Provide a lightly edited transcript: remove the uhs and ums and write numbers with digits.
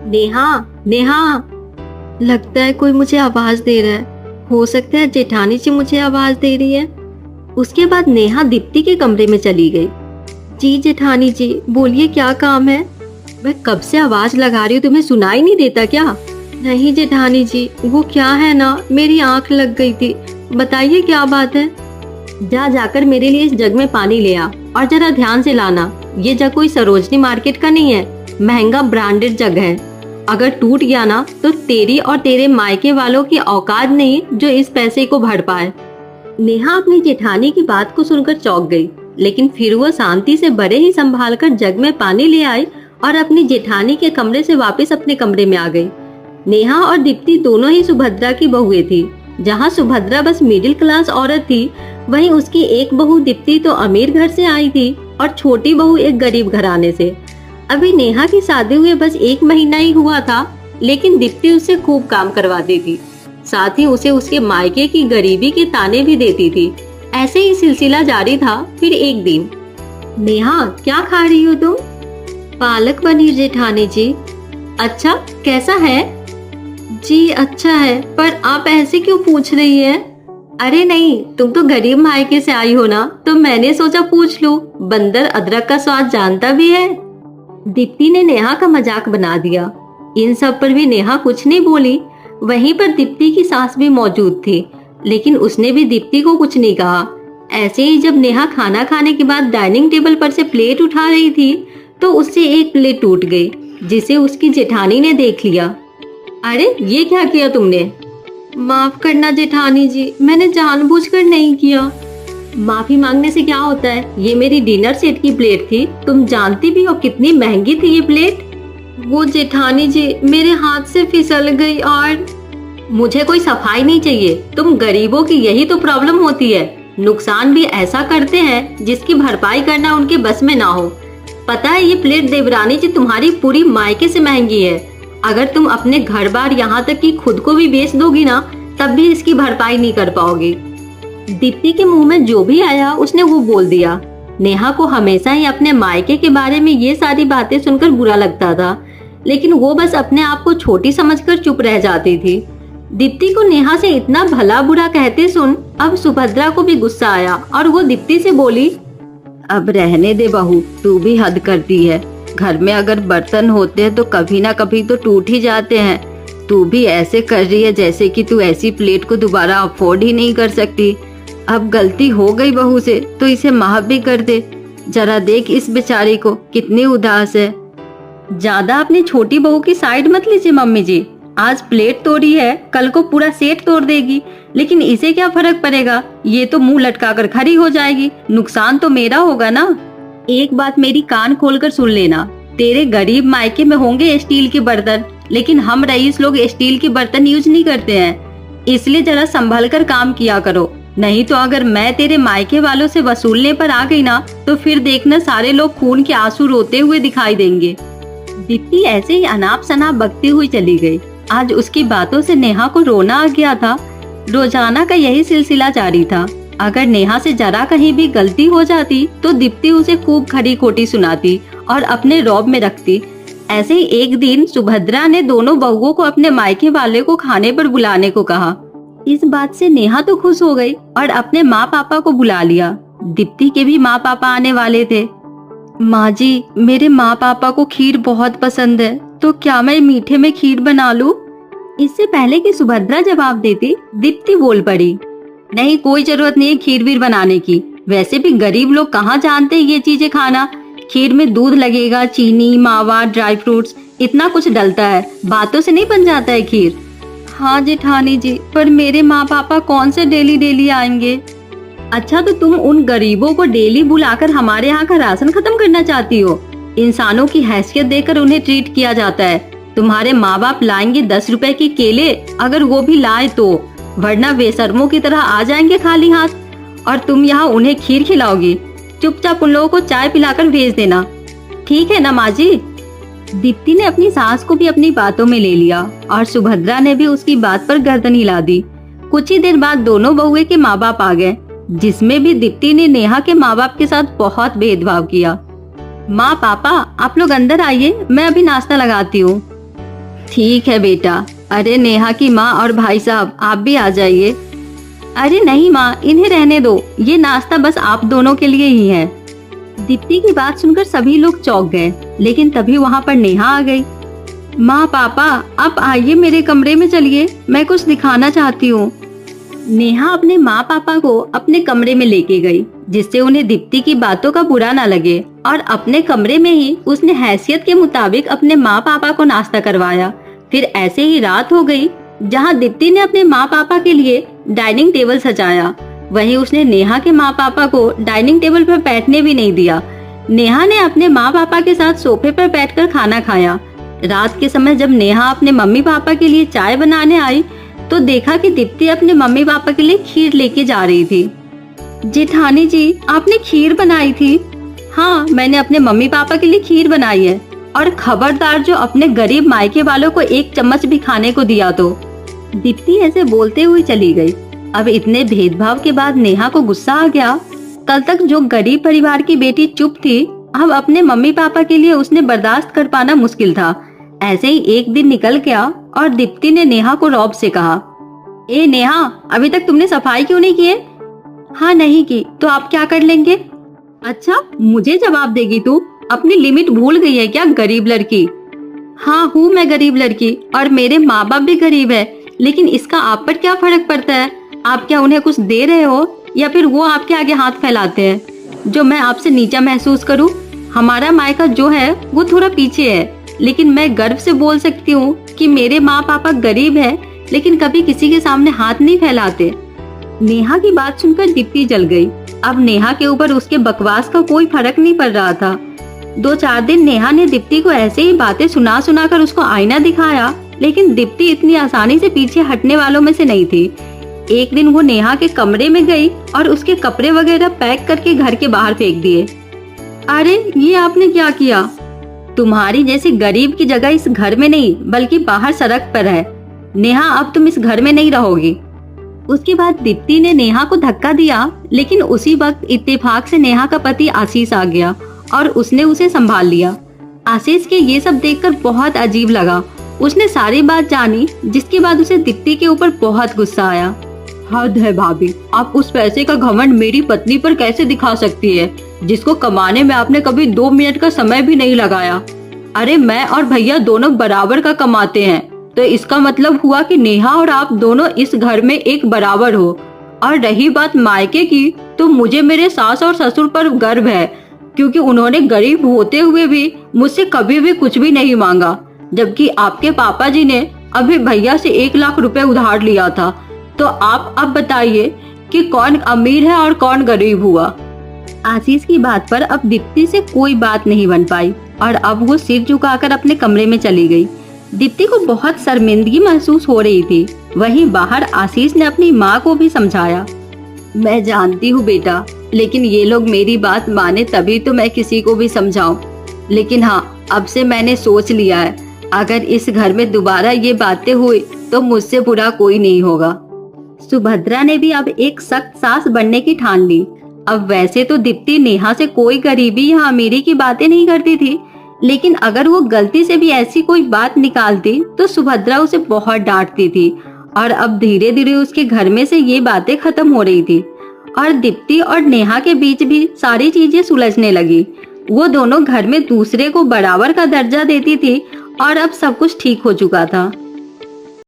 नेहा, नेहा। लगता है कोई मुझे आवाज दे रहा है। हो सकता है जेठानी जी मुझे आवाज दे रही है। उसके बाद नेहा दीप्ति के कमरे में चली गई। जी जेठानी जी, बोलिए क्या काम है? मैं कब से आवाज लगा रही हूँ, तुम्हें सुनाई नहीं देता क्या? नहीं जेठानी जी, वो क्या है ना, मेरी आंख लग गई थी। बताइए क्या बात है? जाकर मेरे लिए इस जग में पानी ले आ, और जरा ध्यान से लाना। ये जग कोई सरोजनी मार्केट का नहीं है, महंगा ब्रांडेड जग है। अगर टूट गया ना तो तेरी और तेरे मायके वालों की औकात नहीं जो इस पैसे को भर पाए। नेहा अपनी जेठानी की बात को सुनकर चौंक गई, लेकिन फिर वो शांति से बड़े ही संभाल कर जग में पानी ले आई और अपनी जेठानी के कमरे से वापस अपने कमरे में आ गई। नेहा और दीप्ति दोनों ही सुभद्रा की बहुएं थी। जहाँ सुभद्रा बस मिडिल क्लास औरत थी, वहीं उसकी एक बहू दीप्ति तो अमीर घर से आई थी और छोटी बहू एक गरीब घराने से। अभी नेहा की शादी हुए बस 1 महीना ही हुआ था, लेकिन दीप्ति उससे खूब काम करवाती थी। साथ ही उसे उसके मायके की गरीबी के ताने भी देती थी। ऐसे ही सिलसिला जारी था। फिर एक दिन, नेहा क्या खा रही हो तुम? पालक पनीर जेठानी जी। अच्छा, कैसा है? जी अच्छा है, पर आप ऐसे क्यों पूछ रही है? अरे नहीं, तुम तो गरीब मायके से आई हो ना, तो मैंने सोचा पूछ लूं। बंदर अदरक का स्वाद जानता भी है। दीप्ति ने नेहा का मजाक बना दिया। इन सब पर भी नेहा कुछ नहीं बोली। वहीं पर दीप्ति की सास भी मौजूद थी, लेकिन उसने भी दीप्ति को कुछ नहीं कहा। ऐसे ही जब नेहा खाना खाने के बाद डाइनिंग टेबल पर से प्लेट उठा रही थी, तो उससे एक प्लेट टूट गई, जिसे उसकी जेठानी ने देख लिया। अरे ये क्या किया तुमने? माफ करना जेठानी जी, मैंने जानबूझकर नहीं किया। माफी मांगने से क्या होता है? ये मेरी डिनर सेट की प्लेट थी, तुम जानती भी हो कितनी महंगी थी ये प्लेट। वो जेठानी जी, मेरे हाथ से फिसल गई। और मुझे कोई सफाई नहीं चाहिए। तुम गरीबों की यही तो प्रॉब्लम होती है, नुकसान भी ऐसा करते हैं जिसकी भरपाई करना उनके बस में ना हो। पता है ये प्लेट देवरानी जी तुम्हारी पूरी मायके से महंगी है। अगर तुम अपने घर बार यहाँ तक कि खुद को भी बेच दोगी ना, तब भी इसकी भरपाई नहीं कर पाओगी। दीप्ति के मुंह में जो भी आया उसने वो बोल दिया। नेहा को हमेशा ही अपने मायके के बारे में ये सारी बातें सुनकर बुरा लगता था, लेकिन वो बस अपने आप को छोटी समझकर चुप रह जाती थी। दीप्ति को नेहा से इतना भला बुरा कहते सुन अब सुभद्रा को भी गुस्सा आया और वो दीप्ति से बोली, अब रहने दे बहू, तू भी हद करती है। घर में अगर बर्तन होते हैं तो कभी ना कभी तो टूट ही जाते हैं। तू भी ऐसे कर रही है जैसे कि तू ऐसी प्लेट को दोबारा अफोर्ड ही नहीं कर सकती। अब गलती हो गई बहू से तो इसे माफ भी कर दे। जरा देख इस बेचारी को कितनी उदास है। ज्यादा अपनी छोटी बहू की साइड मत लीजिए मम्मी जी। आज प्लेट तोड़ी है, कल को पूरा सेट तोड़ देगी, लेकिन इसे क्या फर्क पड़ेगा? ये तो मुंह लटका कर खड़ी हो जाएगी, नुकसान तो मेरा होगा ना। एक बात मेरी कान खोलकर सुन लेना, तेरे गरीब मायके में होंगे स्टील के बर्तन, लेकिन हम रईस लोग स्टील के बर्तन यूज नहीं करते हैं। इसलिए जरा संभल कर काम किया करो, नहीं तो अगर मैं तेरे मायके वालों से वसूलने पर आ गई ना, तो फिर देखना सारे लोग खून के आंसू रोते हुए दिखाई देंगे। दीप्ति ऐसे ही अनाप शनाप बकती हुई चली गई। आज उसकी बातों से नेहा को रोना आ गया था। रोजाना का यही सिलसिला जारी था। अगर नेहा से जरा कहीं भी गलती हो जाती तो दीप्ति उसे खूब खरी खोटी सुनाती और अपने रौब में रखती। ऐसे ही एक दिन सुभद्रा ने दोनों बहुओं को अपने मायके वाले को खाने पर बुलाने को कहा। इस बात से नेहा तो खुश हो गई और अपने माँ पापा को बुला लिया। दीप्ति के भी माँ पापा आने वाले थे। माँ जी, मेरे माँ पापा को खीर बहुत पसंद है, तो क्या मैं मीठे में खीर बना लूं? इससे पहले कि सुभद्रा जवाब देती, दीप्ति बोल पड़ी, नहीं कोई जरूरत नहीं है खीर वीर बनाने की। वैसे भी गरीब लोग कहाँ जानते हैं ये चीजें खाना। खीर में दूध लगेगा, चीनी, मावा, ड्राई फ्रूट्स, इतना कुछ डलता है, बातों से नहीं बन जाता है खीर। हाँ जेठानी जी, पर मेरे माँ पापा कौन से डेली डेली आएंगे? अच्छा, तो तुम उन गरीबों को डेली बुलाकर हमारे यहाँ का राशन खत्म करना चाहती हो? इंसानों की हैसियत देकर उन्हें ट्रीट किया जाता है। तुम्हारे माँ बाप लाएंगे 10 रुपए के केले, अगर वो भी लाए तो, वरना बेशर्मों की तरह आ जाएंगे खाली हाथ, और तुम यहाँ उन्हें खीर खिलाओगी। चुपचाप उन लोगों को चाय पिलाकर भेज देना, ठीक है ना माँ जी? दीप्ति ने अपनी सास को भी अपनी बातों में ले लिया और सुभद्रा ने भी उसकी बात पर गर्दन हिला दी। कुछ ही देर बाद दोनों बहुए के माँ बाप आ गए, जिसमें भी दीप्ति ने नेहा के माँ बाप के साथ बहुत भेदभाव किया। माँ पापा, आप लोग अंदर आइए, मैं अभी नाश्ता लगाती हूँ। ठीक है बेटा। अरे नेहा की माँ और भाई साहब आप भी आ जाइए। अरे नहीं माँ, इन्हें रहने दो, ये नाश्ता बस आप दोनों के लिए ही है। दीप्ति की बात सुनकर सभी लोग चौंक गए, लेकिन तभी वहाँ पर नेहा आ गई। माँ पापा आप आइए, मेरे कमरे में चलिए, मैं कुछ दिखाना चाहती हूँ। नेहा अपने माँ पापा को अपने कमरे में लेके गई, जिससे उन्हें दीप्ति की बातों का बुरा ना लगे, और अपने कमरे में ही उसने हैसियत के मुताबिक अपने माँ पापा को नाश्ता करवाया। फिर ऐसे ही रात हो गई, जहाँ दीप्ति ने अपने माँ पापा के लिए डाइनिंग टेबल सजाया, वहीं उसने नेहा के माँ पापा को डाइनिंग टेबल पर बैठने भी नहीं दिया। नेहा ने अपने माँ पापा के साथ सोफे पर बैठकर खाना खाया। रात के समय जब नेहा अपने मम्मी पापा के लिए चाय बनाने आई, तो देखा कि दीप्ति अपने मम्मी पापा के लिए खीर लेके जा रही थी। जेठानी जी, आपने खीर बनाई थी? हाँ, मैंने अपने मम्मी पापा के लिए खीर बनाई है, और खबरदार जो अपने गरीब मायके वालों को एक चम्मच भी खाने को दिया तो। दीप्ति ऐसे बोलते हुए चली गई। अब इतने भेदभाव के बाद नेहा को गुस्सा आ गया। कल तक जो गरीब परिवार की बेटी चुप थी, अब अपने मम्मी पापा के लिए उसने बर्दाश्त कर पाना मुश्किल था। ऐसे ही एक दिन निकल गया और दीप्ति ने नेहा को रौब से कहा, ए नेहा, अभी तक तुमने सफाई क्यों नहीं की है? हाँ नहीं की, तो आप क्या कर लेंगे? अच्छा, मुझे जवाब देगी तू? अपनी लिमिट भूल गई है क्या गरीब लड़की? हाँ हूँ मैं गरीब लड़की, और मेरे माँ बाप भी गरीब है, लेकिन इसका आप पर क्या फर्क पड़ता है? आप क्या उन्हें कुछ दे रहे हो, या फिर वो आपके आगे हाथ फैलाते हैं? जो मैं आपसे नीचा महसूस करूँ? हमारा मायका जो है वो थोड़ा पीछे है, लेकिन मैं गर्व से बोल सकती हूँ कि मेरे माँ पापा गरीब है, लेकिन कभी किसी के सामने हाथ नहीं फैलाते। नेहा की बात सुनकर दीप्ति जल गई। अब नेहा के ऊपर उसके बकवास का कोई फर्क नहीं पड़ रहा था। 2-4 दिन नेहा ने दीप्ति को ऐसे ही बातें सुना सुना कर उसको आईना दिखाया, लेकिन दीप्ति इतनी आसानी से पीछे हटने वालों में से नहीं थी। एक दिन वो नेहा के कमरे में गई और उसके कपड़े वगैरह पैक करके घर के बाहर फेंक दिए। अरे ये आपने क्या किया? तुम्हारी जैसी गरीब की जगह इस घर में नहीं, बल्कि बाहर सड़क पर है। नेहा, अब तुम इस घर में नहीं रहोगी। उसके बाद दीप्ति ने नेहा को धक्का दिया, लेकिन उसी वक्त इत्तेफाक से नेहा का पति आशीष आ गया और उसने उसे संभाल लिया। आशीष के ये सब देखकर बहुत अजीब लगा। उसने सारी बात जानी, जिसके बाद उसे दीप्ति के ऊपर बहुत गुस्सा आया। हद है भाभी, आप उस पैसे का घमंड मेरी पत्नी पर कैसे दिखा सकती है, जिसको कमाने में आपने कभी 2 मिनट का समय भी नहीं लगाया। अरे मैं और भैया दोनों बराबर का कमाते हैं, तो इसका मतलब हुआ कि नेहा और आप दोनों इस घर में एक बराबर हो। और रही बात मायके की, तो मुझे मेरे सास और ससुर पर गर्व है, क्योंकि उन्होंने गरीब होते हुए भी मुझसे कभी भी कुछ भी नहीं मांगा, जबकि आपके पापा जी ने अभी भैया से 1 लाख रुपए उधार लिया था। तो आप अब बताइए कि कौन अमीर है और कौन गरीब हुआ। आशीष की बात पर अब दीप्ति से कोई बात नहीं बन पाई, और अब वो सिर झुकाकर अपने कमरे में चली गई। दीप्ति को बहुत शर्मिंदगी महसूस हो रही थी। वहीं बाहर आशीष ने अपनी माँ को भी समझाया, मैं जानती हूँ बेटा, लेकिन ये लोग मेरी बात माने तभी तो मैं किसी को भी समझाऊं। लेकिन हाँ, अब से मैंने सोच लिया है, अगर इस घर में दोबारा ये बातें हुई तो मुझसे बुरा कोई नहीं होगा। सुभद्रा ने भी अब एक सख्त सास बनने की ठान ली। अब वैसे तो दीप्ति नेहा से कोई गरीबी या अमीरी की बातें नहीं करती थी, लेकिन अगर वो गलती से भी ऐसी कोई बात निकालती तो सुभद्रा उसे बहुत डांटती थी। और अब धीरे धीरे उसके घर में से ये बातें खत्म हो रही थी, और दीप्ति और नेहा के बीच भी सारी चीजें सुलझने लगी। वो दोनों घर में दूसरे को बराबर का दर्जा देती थी, और अब सब कुछ ठीक हो चुका था।